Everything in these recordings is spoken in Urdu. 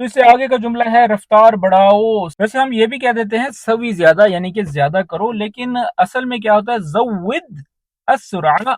تو اس سے آگے کا جملہ ہے رفتار بڑھاؤ. ویسے ہم یہ بھی کہہ دیتے ہیں سوی زیادہ یعنی کہ زیادہ کرو، لیکن اصل میں کیا ہوتا ہے زود السرعہ،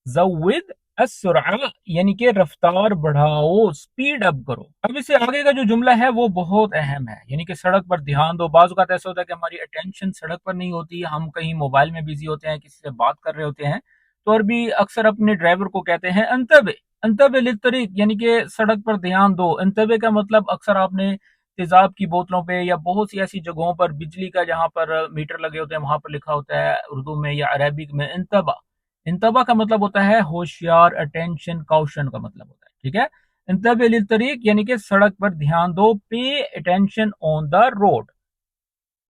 زود السرعہ یعنی کہ رفتار بڑھاؤ، سپیڈ اپ کرو. اب اس سے آگے کا جو جملہ ہے وہ بہت اہم ہے، یعنی کہ سڑک پر دھیان دو. بعض اوقات ایسا ہوتا ہے کہ ہماری اٹینشن سڑک پر نہیں ہوتی، ہم کہیں موبائل میں بزی ہوتے ہیں، کسی سے بات کر رہے ہوتے ہیں، تو عربی اکثر اپنے ڈرائیور کو کہتے ہیں انتبہ، انتبہ للطریق یعنی کہ سڑک پر دھیان دو. انتبہ کا مطلب اکثر آپ نے تیزاب کی بوتلوں پہ یا بہت سی ایسی جگہوں پر بجلی کا جہاں پر میٹر لگے ہوتے ہیں وہاں پر لکھا ہوتا ہے اردو میں یا عربک میں انتبہ. انتبہ کا مطلب ہوتا ہے ہوشیار، اٹینشن، کاؤشن کا مطلب ہوتا ہے. ٹھیک ہے، انتبہ للطریق یعنی کہ سڑک پر دھیان دو، pay attention on the road.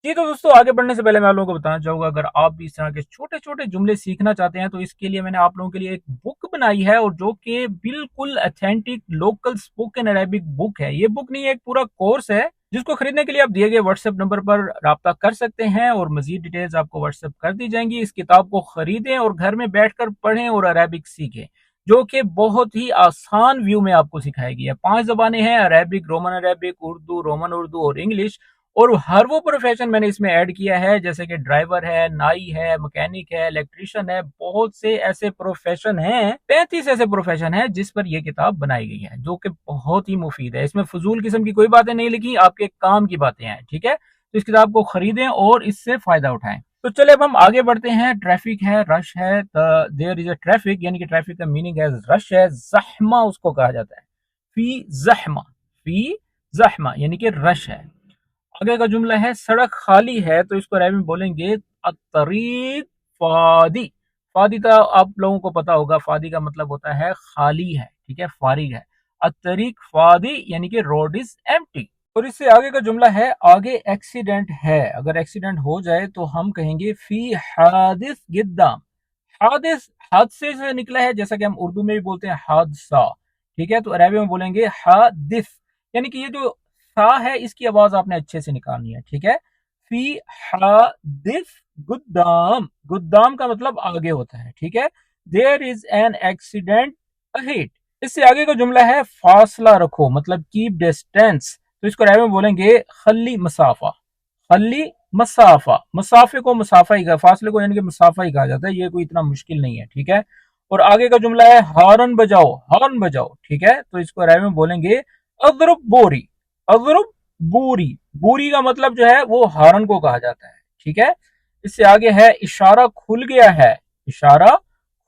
جی تو دوستو، آگے بڑھنے سے پہلے میں آپ لوگوں کو بتانا چاہوں گا اگر آپ بھی اس طرح کے چھوٹے چھوٹے جملے سیکھنا چاہتے ہیں تو اس کے لیے میں نے آپ لوگوں کے لیے ایک بک بنائی ہے، اور جو کہ بالکل اتھینٹک لوکل اسپوکن عربک بک ہے. یہ بک نہیں ہے، ایک پورا کورس ہے جس کو خریدنے کے لیے آپ دیے گئے واٹس ایپ نمبر پر رابطہ کر سکتے ہیں، اور مزید ڈیٹیلز آپ کو واٹس ایپ کر دی جائیں گی. اس کتاب کو خریدیں اور گھر میں بیٹھ کر پڑھیں اور عربک سیکھیں، جو کہ بہت ہی آسان ویو میں آپ کو سکھائی گئی ہے. 5 زبانیں ہیں: Arabic, Roman Arabic, Urdu, Roman Urdu اور انگلش. اور ہر وہ پروفیشن میں نے اس میں ایڈ کیا ہے، جیسے کہ ڈرائیور ہے، نائی ہے، مکینک ہے، الیکٹریشین ہے. بہت سے ایسے پروفیشن ہیں، 35 ایسے پروفیشن ہیں جس پر یہ کتاب بنائی گئی ہے، جو کہ بہت ہی مفید ہے. اس میں فضول قسم کی کوئی باتیں نہیں لکھی، آپ کے کام کی باتیں ہیں. ٹھیک ہے، تو اس کتاب کو خریدیں اور اس سے فائدہ اٹھائیں. تو چلے اب ہم آگے بڑھتے ہیں. ٹریفک ہے، رش ہے. دیر از اے ٹریفک یعنی کہ ٹریفک کا میننگ ہے رش ہے، زحمہ اس کو کہا جاتا ہے. فی زحمہ، فی زحمہ یعنی کہ رش ہے. آگے کا جملہ ہے سڑک خالی ہے، تو اس کو عربی میں بولیں گے الطریق فاضی. فاضی تو آپ لوگوں کو پتا ہوگا، فاضی کا مطلب ہوتا ہے خالی ہے. ٹھیک ہے، فارغ ہے. الطریق فاضی یعنی کہ روڈ از ایمٹی. اور اس سے آگے کا جملہ ہے آگے ایکسیڈنٹ ہے. اگر ایکسیڈنٹ ہو جائے تو ہم کہیں گے فی حادث قدام. حادث حادثے سے نکلا ہے، جیسا کہ ہم اردو میں بھی بولتے ہیں حادثہ. ٹھیک ہے، تو عربی میں بولیں گے حادث، یعنی کہ یہ جو سا ہے اس کی آواز آپ نے اچھے سے نکالنی ہے. ٹھیک ہے، فی حادث قدام، قدام کا مطلب آگے ہوتا ہے. ٹھیک ہے، دیر از این ایکسیڈنٹ اہیڈ. اس سے آگے کا جملہ ہے فاصلہ رکھو، مطلب کیپ ڈسٹینس. تو اس کو عربی میں بولیں گے خلی مسافہ. خلی مسافہ، مسافے کو مسافہ ہی کہا، فاصلے کو یعنی کہ مسافہ ہی کہا جاتا ہے. یہ کوئی اتنا مشکل نہیں ہے. ٹھیک ہے، اور آگے کا جملہ ہے ہارن بجاؤ، ہارن بجاؤ. ٹھیک ہے، تو اس کو عربی میں بولیں گے اضرب بوری، اضرب بوری. بوری کا مطلب جو ہے وہ ہارن کو کہا جاتا ہے. ٹھیک ہے، اس سے آگے ہے اشارہ کھل گیا ہے. اشارہ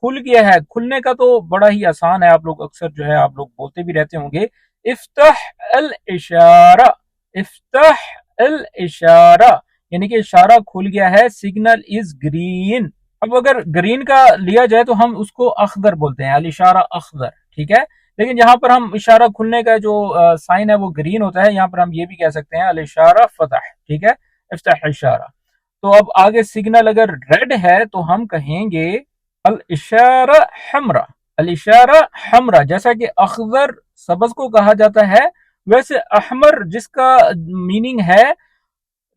کھل گیا ہے. کھلنے کا تو بڑا ہی آسان ہے، آپ لوگ اکثر جو ہے آپ لوگ بولتے بھی رہتے ہوں گے افتح الاشارہ، افتح الاشارہ یعنی کہ اشارہ کھل گیا ہے. Signal is green. اب اگر گرین کا لیا جائے تو ہم اس کو اخضر بولتے ہیں، الاشارہ اخضر. ٹھیک ہے، لیکن یہاں پر ہم اشارہ کھلنے کا جو سائن ہے وہ گرین ہوتا ہے. یہاں پر ہم یہ بھی کہہ سکتے ہیں الاشارہ فتح. ٹھیک ہے، افتح اشارہ. تو اب آگے سگنل اگر ریڈ ہے تو ہم کہیں گے الاشارہ حمرا، الاشارہ حمرا. جیسا کہ اخضر سبز کو کہا جاتا ہے، ویسے احمر جس کا میننگ ہے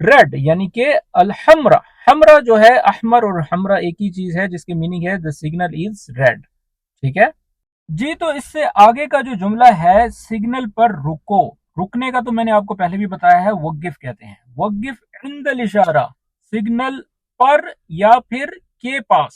ریڈ یعنی کہ الحمرا. حمرا جو ہے احمر اور حمرا ایک ہی چیز ہے، جس کی میننگ ہے the signal is red. ٹھیک ہے جی، تو اس سے آگے کا جو جملہ ہے سگنل پر رکو. رکنے کا تو میں نے آپ کو پہلے بھی بتایا ہے، وقف کہتے ہیں. وقف عند الاشارہ، سگنل پر یا پھر کے پاس.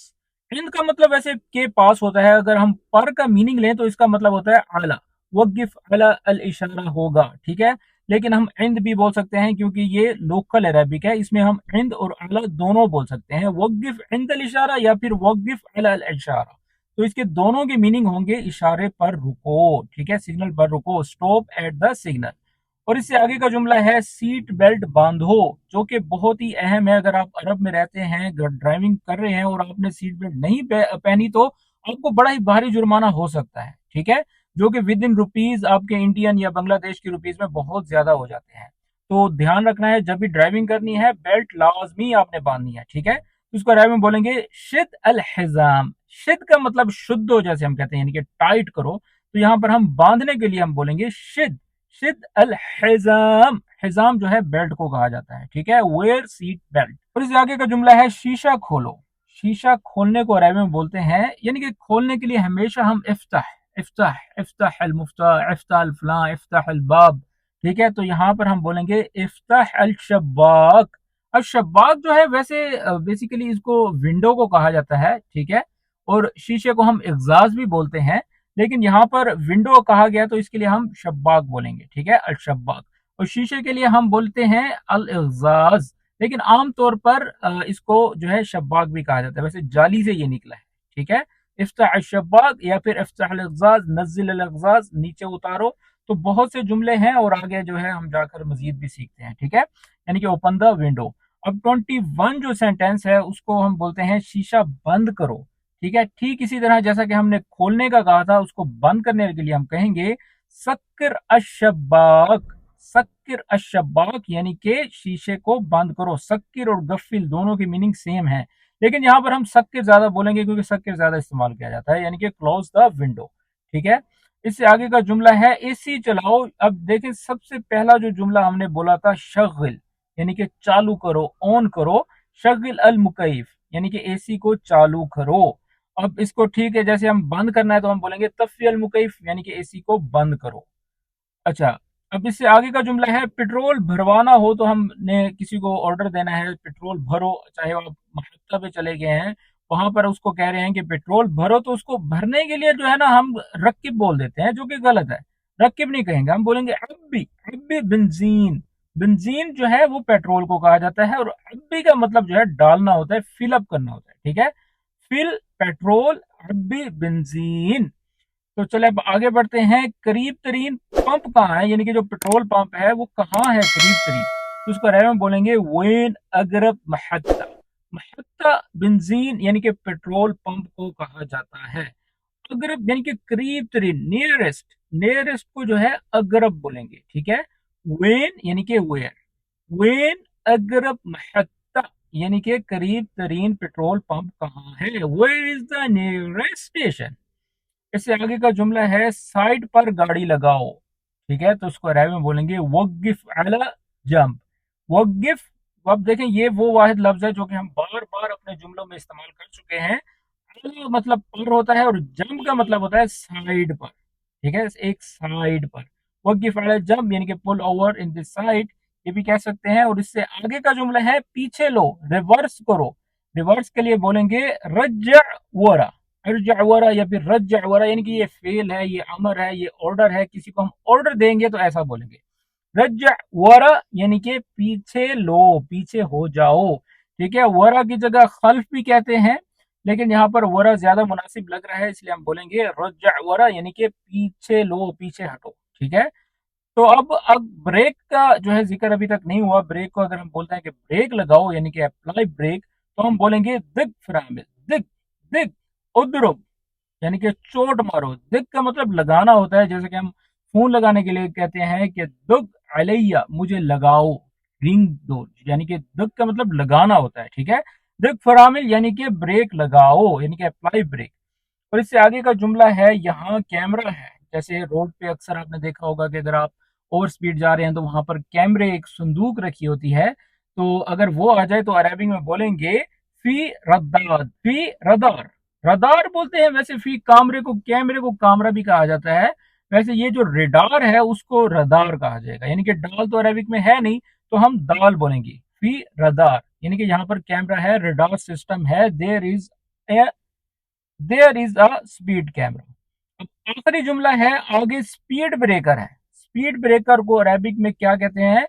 عند کا مطلب ویسے کے پاس ہوتا ہے، اگر ہم پر کا میننگ لیں تو اس کا مطلب ہوتا ہے اعلی. وقف علی الاشارہ ہوگا. ٹھیک ہے، لیکن ہم عند بھی بول سکتے ہیں کیونکہ یہ لوکل عربک ہے، اس میں ہم عند اور اعلی دونوں بول سکتے ہیں. وقف عند الاشارہ یا پھر وقف علی الاشارہ، تو اس کے دونوں کے میننگ ہوں گے اشارے پر رکو. ٹھیک ہے، سگنل پر رکو، اسٹاپ ایٹ دا سگنل. اور اس سے آگے کا جملہ ہے سیٹ بیلٹ باندھو، جو کہ بہت ہی اہم ہے. اگر آپ عرب میں رہتے ہیں، ڈرائیونگ کر رہے ہیں اور آپ نے سیٹ بیلٹ نہیں پہنی تو آپ کو بڑا ہی بھاری جرمانہ ہو سکتا ہے. ٹھیک ہے، جو کہ ود ان روپیز آپ کے انڈین یا بنگلہ دیش کی روپیز میں بہت زیادہ ہو جاتے ہیں. تو دھیان رکھنا ہے، جب بھی ڈرائیونگ کرنی ہے بیلٹ لازمی آپ نے باندھنی ہے. ٹھیک ہے، اس کو عربی میں بولیں گے شد الحزام. شد کا مطلب شد ہو، جیسے ہم کہتے ہیں یعنی کہ ٹائٹ کرو. تو یہاں پر ہم باندھنے کے لیے ہم بولیں گے شد، شد الحزام. حزام جو ہے بیلٹ کو کہا جاتا ہے. ٹھیک ہے، ویئر سیٹ بیلٹ. اور اس آگے کا جملہ ہے شیشہ کھولو. شیشہ کھولنے کو عربی میں بولتے ہیں، یعنی کہ کھولنے کے لیے ہمیشہ ہم افتح، افتح، افتح المفتاح، افتح الفلاں، افتح الباب ٹھیک ہے، تو یہاں پر ہم بولیں گے افتح الشباک۔ اب شباک جو ہے ویسے بیسیکلی اس کو ونڈو کو کہا جاتا ہے، ٹھیک ہے، اور شیشے کو ہم اغزاز بھی بولتے ہیں، لیکن یہاں پر ونڈو کہا گیا تو اس کے لیے ہم شباک بولیں گے، ٹھیک ہے، الشباک۔ اور شیشے کے لیے ہم بولتے ہیں الاغزاز، لیکن عام طور پر اس کو جو ہے شباک بھی کہا جاتا ہے، ویسے جالی سے یہ نکلا ہے، ٹھیک ہے۔ افتح الشباک یا پھر افتح الاغزاز، نزل الاغزاز، نیچے اتارو، تو بہت سے جملے ہیں اور آگے جو ہے ہم جا کر مزید بھی سیکھتے ہیں، ٹھیک ہے، یعنی کہ اوپن دا ونڈو۔ اب 21 جو سینٹینس ہے اس کو ہم بولتے ہیں شیشہ بند کرو، ٹھیک ہے، ٹھیک اسی طرح جیسا کہ ہم نے کھولنے کا کہا تھا، اس کو بند کرنے کے لیے ہم کہیں گے سکر الشباک۔ سکر الشباک یعنی کہ شیشے کو بند کرو۔ سکر اور گفل دونوں کی میننگ سیم ہے، لیکن یہاں پر ہم سکر زیادہ بولیں گے کیونکہ سکر زیادہ استعمال کیا جاتا ہے، یعنی کہ کلوز دا ونڈو، ٹھیک ہے۔ اس سے آگے کا جملہ ہے اے سی چلاؤ۔ اب دیکھیں سب سے پہلا جو جملہ ہم نے بولا تھا شغل، یعنی کہ چالو کرو، آن کرو، شغل المکیف یعنی کہ اے سی کو چالو کرو۔ اب اس کو ٹھیک ہے جیسے ہم بند کرنا ہے تو ہم بولیں گے طفی المکیف یعنی کہ اے سی کو بند کرو۔ اچھا، اب اس سے آگے کا جملہ ہے پیٹرول بھروانا ہو تو ہم نے کسی کو آرڈر دینا ہے پیٹرول بھرو، چاہے آپ محطہ پہ چلے گئے ہیں وہاں پر اس کو کہہ رہے ہیں کہ پیٹرول بھرو، تو اس کو بھرنے کے لیے جو ہے نا ہم رکب بول دیتے ہیں جو کہ غلط ہے، رکب نہیں کہیں گے، ہم بولیں گے ابی بنزین۔ بنزین جو ہے وہ پیٹرول کو کہا جاتا ہے، اور ابی کا مطلب جو ہے ڈالنا ہوتا ہے، فل اپ کرنا ہوتا ہے، ٹھیک ہے، فل پیٹرول ابی بنزین۔ تو چلے اب آگے بڑھتے ہیں، قریب ترین پمپ کہاں ہے، یعنی کہ جو پیٹرول پمپ ہے وہ کہاں ہے قریب ترین، تو اس کو عربی میں بولیں گے وین اقرب محطہ۔ محطہ بنزین یعنی کہ پیٹرول پمپ کو کہا جاتا ہے، اقرب یعنی کہ قریب ترین، نیئرسٹ، نیئرسٹ کو جو ہے اقرب بولیں گے، ٹھیک ہے۔ وین یعنی کہ ویئر، وین اقرب محطہ یعنی کہ قریب ترین پیٹرول پمپ کہاں ہے، where is the nearest station. اس سے آگے کا جملہ ہے سائڈ پر گاڑی لگاؤ، ٹھیک ہے، تو اس کو عربی میں بولیں گے وقف علی جنب، وقف۔ اب دیکھیں یہ وہ واحد لفظ ہے جو کہ ہم بار بار اپنے جملوں میں استعمال کر چکے ہیں۔ علی مطلب پر ہوتا ہے اور جنب کا مطلب ہوتا ہے سائڈ پر، ٹھیک ہے، ایک سائڈ پر، وقف علی جنب یعنی کہ پل اوور ان دی سائڈ، یہ بھی کہہ سکتے ہیں۔ اور اس سے آگے کا جملہ ہے پیچھے لو، ریورس کرو، ریورس کے لیے بولیں گے رجع ورا، ارجع ورا یا پھر رجع ورا، یعنی کہ یہ فعل ہے، یہ امر ہے، یہ آرڈر ہے، کسی کو ہم آرڈر دیں گے تو ایسا بولیں گے رجع ورا یعنی کہ پیچھے لو، پیچھے ہو جاؤ، ٹھیک ہے۔ ورا کی جگہ خلف بھی کہتے ہیں، لیکن یہاں پر ورا زیادہ مناسب لگ رہا ہے اس لیے ہم بولیں گے رجع ورا یعنی کہ پیچھے لو، پیچھے ہٹو، ٹھیک ہے۔ تو اب بریک کا جو ہے ذکر ابھی تک نہیں ہوا۔ بریک کو اگر ہم بولتے ہیں کہ بریک لگاؤ یعنی کہ اپلائی بریک، تو ہم بولیں گے دگ فرامل، دگ دگ ادرب یعنی کہ چوٹ مارو۔ دگ کا مطلب لگانا ہوتا ہے، جیسے کہ ہم فون لگانے کے لیے کہتے ہیں کہ دگ علیہ مجھے لگاؤ، رنگ دو، یعنی کہ دگ کا مطلب لگانا ہوتا ہے، ٹھیک ہے۔ دگ فرامل یعنی کہ بریک لگاؤ یعنی کہ اپلائی بریک۔ اور اس سے آگے کا جملہ ہے یہاں کیمرہ ہے، جیسے روڈ پہ اکثر آپ نے دیکھا ہوگا کہ اگر آپ اوور سپیڈ جا رہے ہیں تو وہاں پر کیمرے ایک صندوق رکھی ہوتی ہے، تو اگر وہ آ جائے تو عربی میں بولیں گے فی رداد، فی ردار، ردار بولتے ہیں ویسے فی کیمرے کو، کیمرے کو کامرہ بھی کہا جاتا ہے، ویسے یہ جو ریڈار ہے اس کو ردار کہا جائے گا، یعنی کہ ڈال تو عربک میں ہے نہیں تو ہم دال بولیں گے، فی ردار یعنی کہ یہاں پر کیمرہ ہے، ریڈار سسٹم ہے، دیر از اے اسپیڈ کیمرہ۔ اب آخری جملہ ہے آگے اسپیڈ بریکر ہے، اسپیڈ بریکر کو عربک میں کیا کہتے ہیں،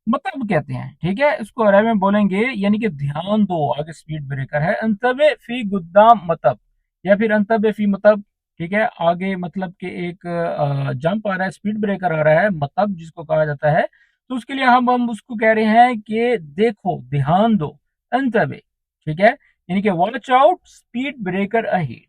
مطب کہتے ہیں، ٹھیک ہے، اس کو عربی میں بولیں گے یعنی کہ دھیان دو، آگے اسپیڈ بریکر ہے، انتبہ فی قدام مطب یا پھر انتبہ فی مطب، ٹھیک ہے، آگے مطلب کہ ایک جمپ آ رہا ہے، اسپیڈ بریکر آ رہا ہے، مطب جس کو کہا جاتا ہے، تو اس کے لیے ہم اس کو کہہ رہے ہیں کہ دیکھو، دھیان دو، انتبہ، ٹھیک ہے، یعنی کہ watch out speed breaker ahead,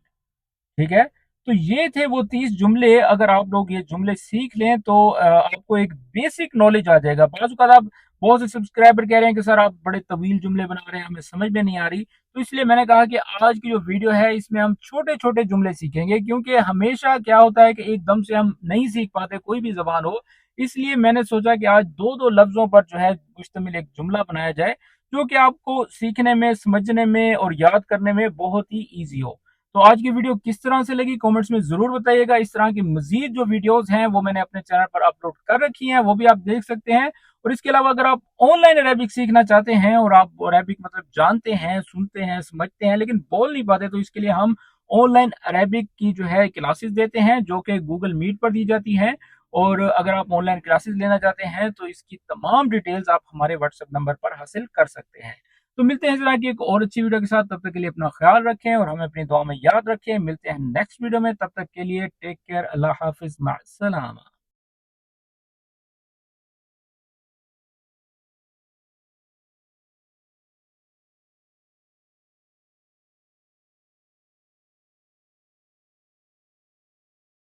ٹھیک ہے۔ تو یہ تھے وہ 30 جملے، اگر آپ لوگ یہ جملے سیکھ لیں تو آپ کو ایک بیسک نالج آ جائے گا۔ بعض اوقات آپ بہت سے سبسکرائبر کہہ رہے ہیں کہ سر آپ بڑے طویل جملے بنا رہے ہیں، ہمیں سمجھ میں نہیں آ رہی، تو اس لیے میں نے کہا کہ آج کی جو ویڈیو ہے اس میں ہم چھوٹے چھوٹے جملے سیکھیں گے، کیونکہ ہمیشہ کیا ہوتا ہے کہ ایک دم سے ہم نہیں سیکھ پاتے کوئی بھی زبان ہو، اس لیے میں نے سوچا کہ آج دو دو لفظوں پر جو ہے مشتمل ایک جملہ بنایا جائے جو کہ آپ کو سیکھنے میں، سمجھنے میں اور یاد کرنے میں بہت ہی ایزی ہو۔ تو آج کی ویڈیو کس طرح سے لگی کامنٹس میں ضرور بتائیے گا. اس طرح کی مزید جو ویڈیوز ہیں وہ میں نے اپنے چینل پر اپلوڈ کر رکھی ہیں, وہ بھی آپ دیکھ سکتے ہیں. اور اس کے علاوہ اگر آپ آن لائن عربک سیکھنا چاہتے ہیں اور آپ عربک مطلب جانتے ہیں, سنتے ہیں, سمجھتے ہیں لیکن بول نہیں پاتے, تو اس کے لیے ہم آن لائن عربک کی جو ہے کلاسز دیتے ہیں جو کہ گوگل میٹ پر دی جاتی ہیں. اور اگر آپ آن لائن کلاسز لینا چاہتے ہیں تو اس کی تمام ڈیٹیلز آپ ہمارے واٹس ایپ نمبر پر حاصل کر سکتے ہیں. تو ملتے ہیں اس طرح کی ایک اور اچھی ویڈیو کے ساتھ. تب تک کے لیے اپنا خیال رکھیں اور ہمیں اپنی دعا میں یاد رکھیں. ملتے ہیں نیکسٹ ویڈیو میں, تب تک کے لیے ٹیک کیئر, اللہ حافظ, مع السلامہ.